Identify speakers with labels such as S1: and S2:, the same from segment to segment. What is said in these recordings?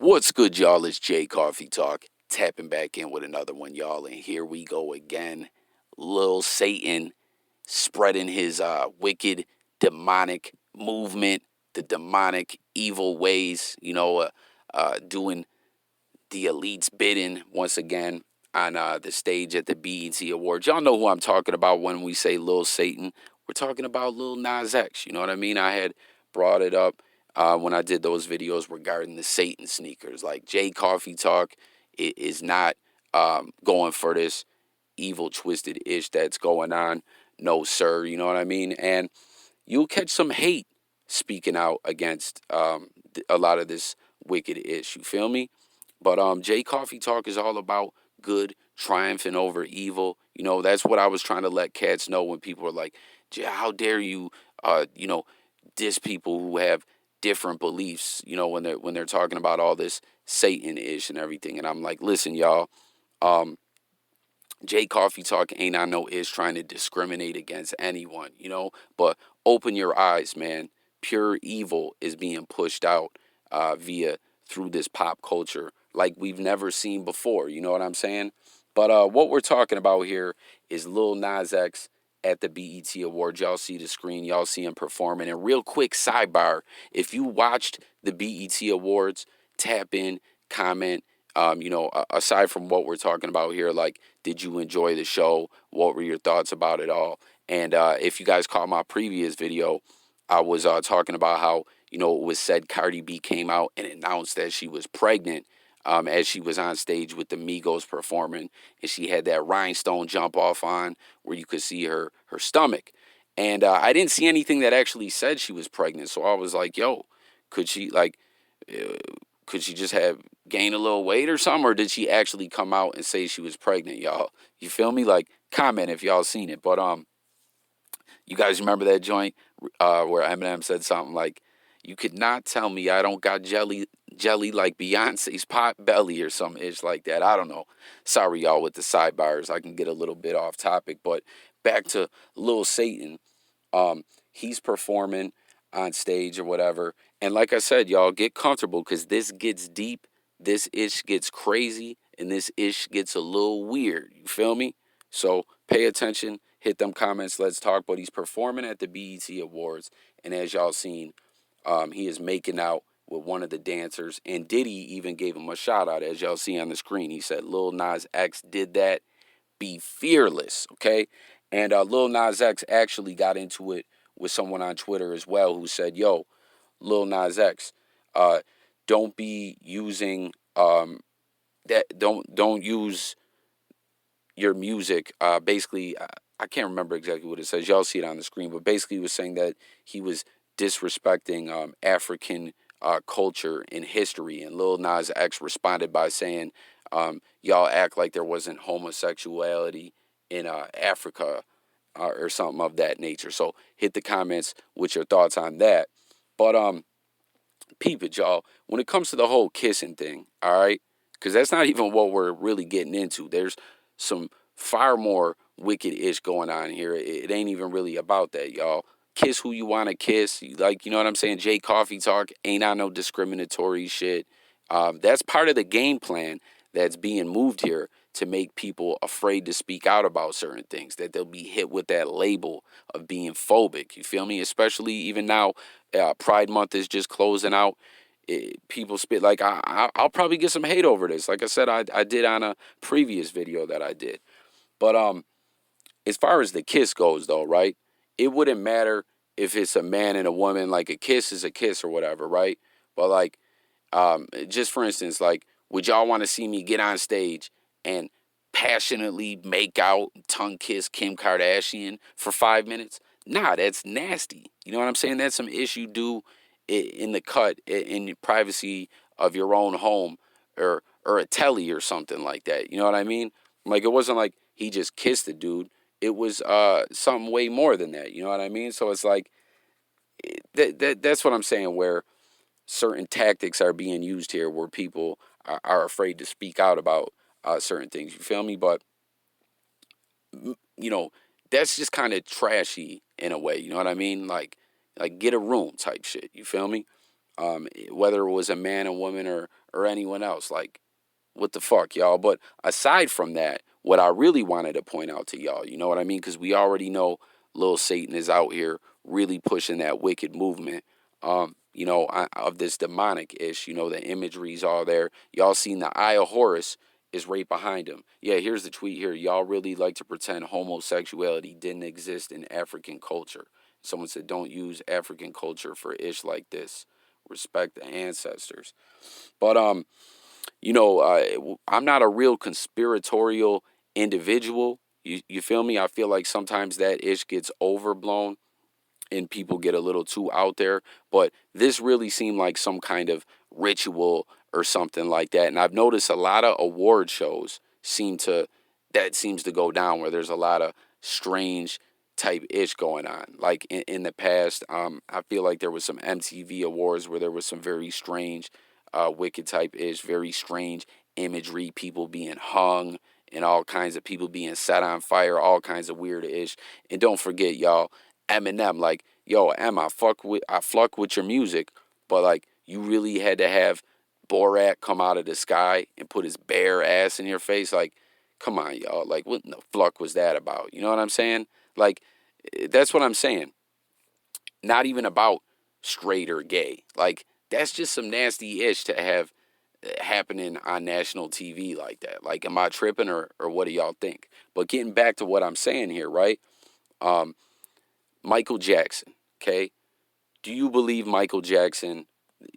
S1: What's good, y'all? It's Jay Coffee Talk, tapping back in with another one, y'all. And here we go again. Lil Satan spreading his wicked, demonic movement, the demonic, evil ways, doing the elite's bidding once again on the stage at the BET Awards. Y'all know who I'm talking about when we say Lil Satan. We're talking about Lil Nas X. You know what I mean? I had brought it up when I did those videos regarding the Satan sneakers. Like Jay Coffee Talk is not going for this evil, twisted ish that's going on. No, sir. You know what I mean? And you'll catch some hate speaking out against a lot of this wicked ish. You feel me? But Jay Coffee Talk is all about good triumphing over evil. You know, that's what I was trying to let cats know when people were like, Jay, how dare you, diss people who have different beliefs, when they're talking about all this Satan ish and everything. And I'm like, listen, y'all, um, Jay Coffee Talk ain't on no ish trying to discriminate against anyone, but open your eyes, man. Pure evil is being pushed out via through this pop culture like we've never seen before. You know what I'm saying? But what we're talking about here is Lil Nas X at the BET Awards. Y'all see the screen, y'all see him performing. And real quick sidebar, if you watched the BET Awards, tap in, comment. Aside from what we're talking about here, like, did you enjoy the show? What were your thoughts about it all? And if you guys caught my previous video, I was talking about how, it was said Cardi B came out and announced that she was pregnant as she was on stage with the Migos performing. And she had that rhinestone jump off on where you could see her stomach. And I didn't see anything that actually said she was pregnant. So I was like, yo, could she, like, uh, could she just have gained a little weight or something, or did she actually come out and say she was pregnant, y'all? You feel me? Like, comment if y'all seen it. But you guys remember that joint where Eminem said something like, "You could not tell me I don't got jelly like Beyonce's pot belly," or some ish like that. I don't know. Sorry, y'all, with the sidebars. I can get a little bit off topic, but back to Lil Satan. He's performing on stage or whatever. And like I said, y'all, get comfortable because this gets deep, this ish gets crazy, and this ish gets a little weird. You feel me? So pay attention, hit them comments, let's talk. But he's performing at the BET Awards, and as y'all seen, he is making out with one of the dancers, and Diddy even gave him a shout out, as y'all see on the screen. He said, Lil Nas X did that. Be fearless, okay? And Lil Nas X actually got into it with someone on Twitter as well who said, yo, Lil Nas X, uh, don't be using don't use your music. Basically, I can't remember exactly what it says. Y'all see it on the screen, but basically, he was saying that he was disrespecting African culture and history. And Lil Nas X responded by saying, "Y'all act like there wasn't homosexuality in Africa." Or something of that nature. So hit the comments with your thoughts on that. But peep it, y'all. When it comes to the whole kissing thing, all right, because that's not even what we're really getting into. There's some far more wicked ish going on here. It ain't even really about that, y'all. Kiss who you want to kiss. Like, you know what I'm saying? Jay Coffee Talk ain't on no discriminatory shit. That's part of the game plan that's being moved here to make people afraid to speak out about certain things, that they'll be hit with that label of being phobic. You feel me? Especially even now, Pride Month is just closing out. People spit like I'll probably get some hate over this. Like I said, I did on a previous video that I did. But as far as the kiss goes, though, right? It wouldn't matter if it's a man and a woman. Like a kiss is a kiss or whatever, right? But like, just for instance, like, would y'all want to see me get on stage and passionately make out, tongue kiss Kim Kardashian for 5 minutes? Nah, that's nasty. You know what I'm saying? That's some issue do in the cut in the privacy of your own home or a telly or something like that. You know what I mean? Like, it wasn't like he just kissed the dude. It was something way more than that. You know what I mean? So it's like that's what I'm saying. Where certain tactics are being used here, where people are afraid to speak out about certain things. You feel me? But you know, that's just kind of trashy in a way. You know what I mean? Like get a room type shit. You feel me? whether it was a man, a woman, or anyone else. Like, what the fuck, y'all? But aside from that, what I really wanted to point out to y'all, you know what I mean? Because we already know Lil Satan is out here really pushing that wicked movement, of this demonic ish. You know, the imagery's all there. Y'all seen the Eye of Horus is right behind him. Yeah, here's the tweet here. Y'all really like to pretend homosexuality didn't exist in African culture. Someone said, don't use African culture for ish like this. Respect the ancestors. But I'm not a real conspiratorial individual. You feel me? I feel like sometimes that ish gets overblown and people get a little too out there. But this really seemed like some kind of ritual or something like that. And I've noticed a lot of award shows seems to go down where there's a lot of strange type ish going on. Like in the past, I feel like there was some MTV awards where there was some very strange, wicked type ish, very strange imagery, people being hung and all kinds of people being set on fire, all kinds of weird ish. And don't forget, y'all, Eminem, like, yo, I fuck with your music, but like you really had to have Borat come out of the sky and put his bare ass in your face. Like, come on, y'all. Like, what in the fuck was that about? You know what I'm saying? Like, that's what I'm saying. Not even about straight or gay. Like, that's just some nasty ish to have happening on national TV like that. Like, am I tripping or what do y'all think? But getting back to what I'm saying here, right? Um, Michael Jackson, okay? Do you believe Michael Jackson,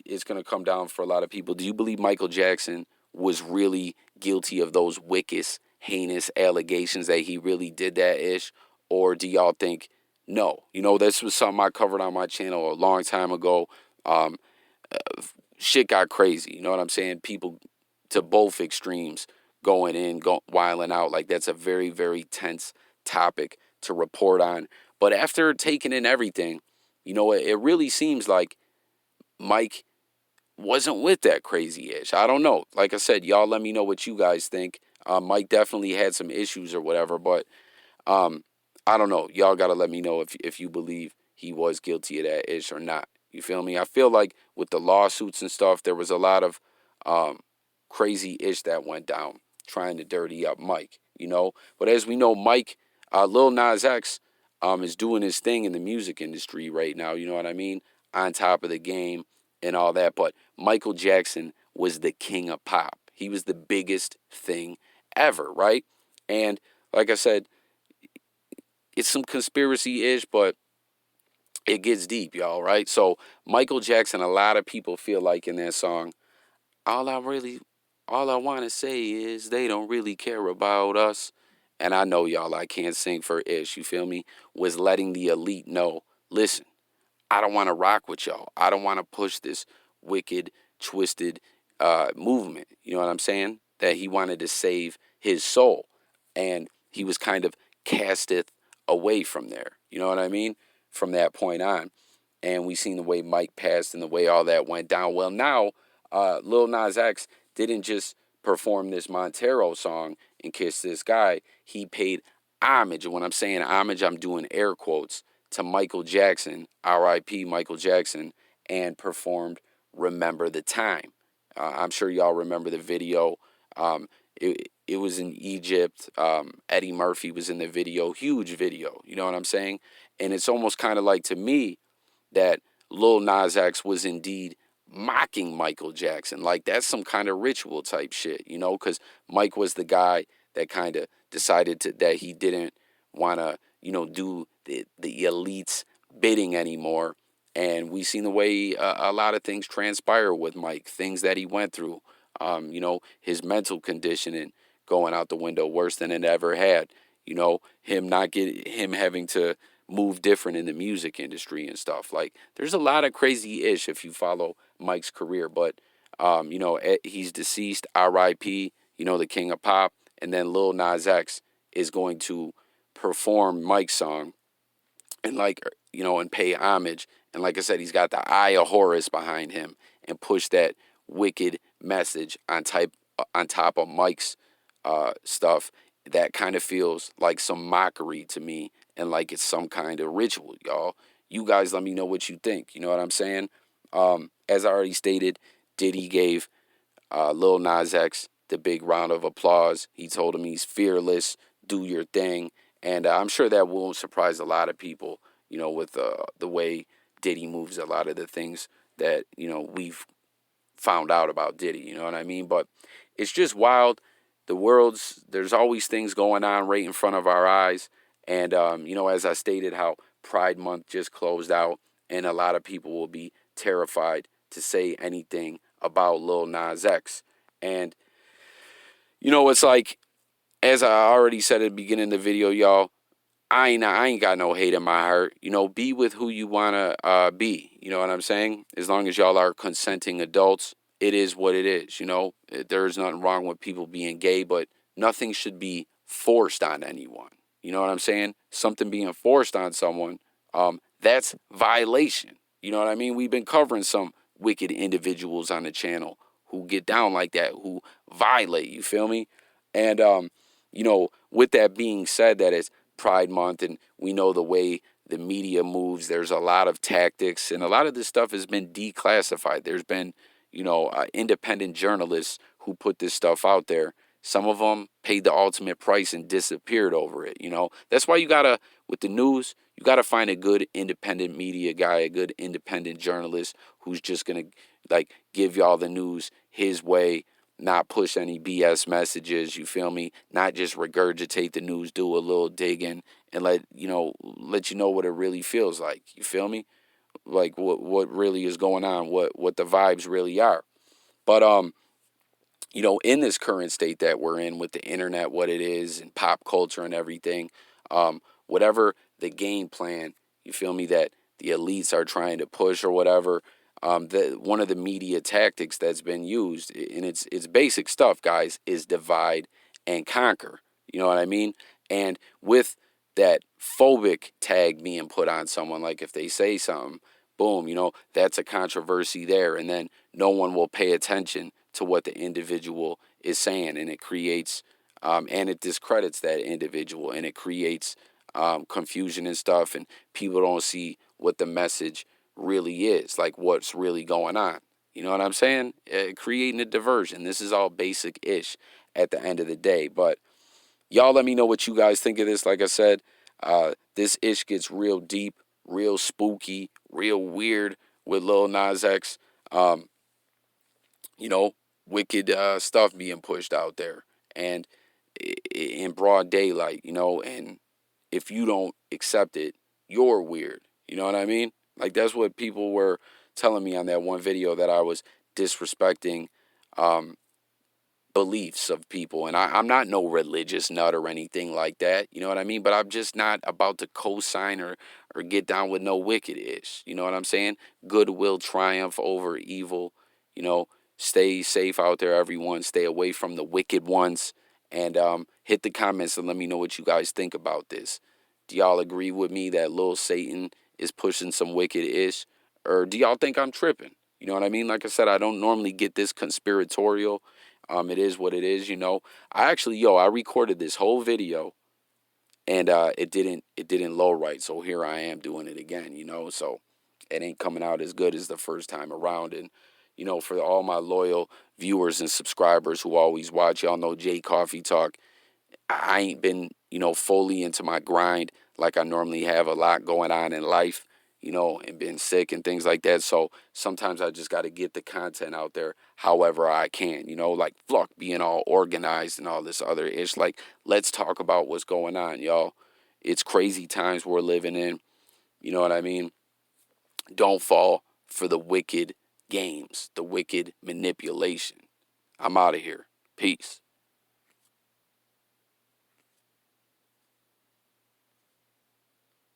S1: it's going to come down for a lot of people, do you believe Michael Jackson was really guilty of those wicked, heinous allegations that he really did that ish? Or do y'all think no? You know, this was something I covered on my channel a long time ago. Um, Shit got crazy. You know what I'm saying? People to both extremes wilding out. Like, that's a very, very tense topic to report on. But after taking in everything, it really seems like Mike wasn't with that crazy ish. I don't know. Like I said, y'all let me know what you guys think. Mike definitely had some issues or whatever, but um, I don't know. Y'all gotta let me know if you believe he was guilty of that ish or not. You feel me? I feel like with the lawsuits and stuff, there was a lot of um, crazy ish that went down trying to dirty up Mike. But as we know, Mike, Lil Nas X, is doing his thing in the music industry right now. You know what I mean? On top of the game and all that. But Michael Jackson was the king of pop. He was the biggest thing ever, right? And like I said, it's some conspiracy ish, but it gets deep, y'all, right? So Michael Jackson, a lot of people feel like in that song, all I really, all I want to say is they don't really care about us. And I know, y'all, I can't sing for ish, you feel me? Was letting the elite know, listen, I don't want to rock with y'all. I don't want to push this wicked, twisted movement. You know what I'm saying? That he wanted to save his soul. And he was kind of casteth away from there. You know what I mean? From that point on. And we seen the way Mike passed and the way all that went down. Well, now, Lil Nas X didn't just perform this Montero song and kiss this guy. He paid homage. And when I'm saying homage, I'm doing air quotes to Michael Jackson, R.I.P. Michael Jackson, and performed Remember the Time. I'm sure y'all remember the video. It was in Egypt. Eddie Murphy was in the video, huge video. You know what I'm saying? And it's almost kind of like, to me, that Lil Nas X was indeed mocking Michael Jackson. Like, that's some kind of ritual type shit, because Mike was the guy that kind of decided that he didn't want to, do the elite's bidding anymore. And we seen the way a lot of things transpire with Mike, things that he went through, his mental conditioning going out the window worse than it ever had. Him having to move different in the music industry and stuff. Like, there's a lot of crazy ish if you follow Mike's career, but he's deceased, R.I.P., the king of pop. And then Lil Nas X is going to perform Mike's song and and pay homage. And like I said, he's got the Eye of Horus behind him and push that wicked message on top of Mike's stuff. That kind of feels like some mockery to me, and like it's some kind of ritual, y'all. You guys let me know what you think. You know what I'm saying? as I already stated, Diddy gave Lil Nas X the big round of applause. He told him he's fearless, do your thing. And I'm sure that won't surprise a lot of people, with the way Diddy moves, a lot of the things that, we've found out about Diddy, you know what I mean? But it's just wild. There's always things going on right in front of our eyes. And, as I stated, how Pride Month just closed out, and a lot of people will be terrified to say anything about Lil Nas X. And, it's like, as I already said at the beginning of the video, y'all, I ain't got no hate in my heart. Be with who you wanna be. You know what I'm saying? As long as y'all are consenting adults, it is what it is. There's nothing wrong with people being gay, but nothing should be forced on anyone. You know what I'm saying? Something being forced on someone, that's violation. You know what I mean? We've been covering some wicked individuals on the channel who get down like that, who violate. You feel me? And with that being said, that it's Pride Month, and we know the way the media moves. There's a lot of tactics, and a lot of this stuff has been declassified. There's been, independent journalists who put this stuff out there. Some of them paid the ultimate price and disappeared over it. That's why with the news, you gotta find a good independent media guy, a good independent journalist who's just gonna give y'all the news his way, not push any BS messages, you feel me? Not just regurgitate the news, do a little digging, and let you know what it really feels like. You feel me? Like what really is going on, what the vibes really are. But in this current state that we're in with the internet, what it is, and pop culture and everything, whatever the game plan, you feel me, that the elites are trying to push or whatever, one of the media tactics that's been used, and it's basic stuff, guys, is divide and conquer. You know what I mean? And with that phobic tag being put on someone, like if they say something, boom, that's a controversy there, and then no one will pay attention to what the individual is saying, and it creates and it discredits that individual, and it creates confusion and stuff, and people don't see what the message really is, like what's really going on. You know what I'm saying? Creating a diversion. This is all basic-ish at the end of the day. But y'all let me know what you guys think of this. Like I said, this ish gets real deep, real spooky, real weird with Lil Nas X. You know, wicked stuff being pushed out there, and in broad daylight, and if you don't accept it, you're weird. You know what I mean? Like, that's what people were telling me on that one video, that I was disrespecting beliefs of people. And I'm not no religious nut or anything like that. You know what I mean? But I'm just not about to co-sign or get down with no wicked-ish. You know what I'm saying? Good will triumph over evil. Stay safe out there, everyone. Stay away from the wicked ones. And hit the comments and let me know what you guys think about this. Do y'all agree with me that Lil Satan is pushing some wicked-ish? Or do y'all think I'm tripping? You know what I mean? Like I said, I don't normally get this conspiratorial. It is what it is, I recorded this whole video, and it didn't low right. So here I am doing it again, so it ain't coming out as good as the first time around. And, for all my loyal viewers and subscribers who always watch, y'all know J Coffee Talk. I ain't been, fully into my grind like I normally have. A lot going on in life, and been sick and things like that. So sometimes I just got to get the content out there however I can, like Fluck being all organized and all this other ish. Like, let's talk about what's going on, y'all. It's crazy times we're living in. You know what I mean? Don't fall for the wicked games, the wicked manipulation. I'm out of here. Peace.